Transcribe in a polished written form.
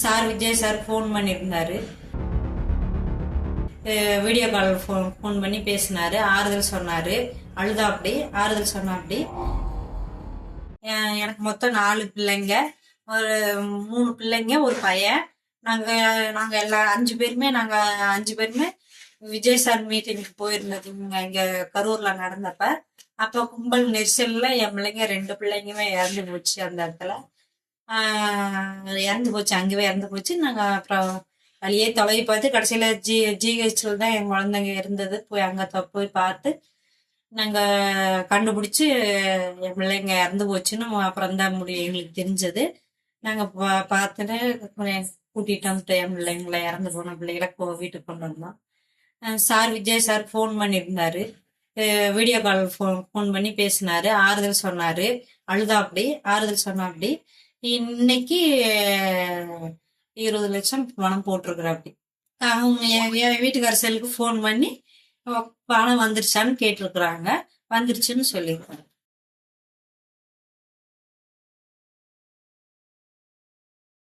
Sir Vijay sir phone பண்ணியிருந்தாரு. Video call phone பண்ணி பேசினாரு. ஆறுதல் சொன்னாரு. அழுதாப்படி ஆறுதல் சொன்னாப்படி. எனக்கு மொத்தம் 4 பிள்ளைங்க, ஒரு 3 பிள்ளைங்க, ஒரு பையன். நாங்க எல்லா 5 பேருமே விஜய் சார் மீட்டிங்க்கு போயிருந்தது இங்க கரூர்ல நடந்தப்ப. அப்ப கும்பல் நெரிசல்ல என் பிள்ளைங்க 2 பிள்ளைங்குமே இறந்து போச்சு. அந்த இடத்துல இறந்து போச்சு. அங்கேயே இறந்து போச்சு. நாங்க அப்புறம் வழியே தொலைவி பார்த்து கடைசியில ஜிஹெச்ல தான் என் குழந்தைங்க இருந்தது. போய் அங்க போய் பார்த்து நாங்க கண்டுபிடிச்சு என் பிள்ளைங்க இறந்து போச்சுன்னு அப்புறம் தான் எங்களுக்கு தெரிஞ்சது. நாங்க பார்த்துட்டு கூட்டிட்டு வந்துட்டு என் பிள்ளைங்களை, இறந்து போன பிள்ளைகளை வீட்டுக்கு கொண்டு வந்தோம். சார் விஜய் சார் ஃபோன் பண்ணியிருந்தாரு. வீடியோ கால் ஃபோன் பண்ணி பேசினாரு. ஆறுதல் சொன்னாரு. அழுதாப்படி ஆறுதல் சொன்னாப்படி. இன்னைக்கு 20 லட்சம் பணம் போட்டிருக்கிறாப்படி. அவங்க என் வீட்டுக்கார செல்லுக்கு ஃபோன் பண்ணி பணம் வந்துருச்சான்னு கேட்டிருக்கிறாங்க. வந்துருச்சுன்னு சொல்லியிருக்காங்க.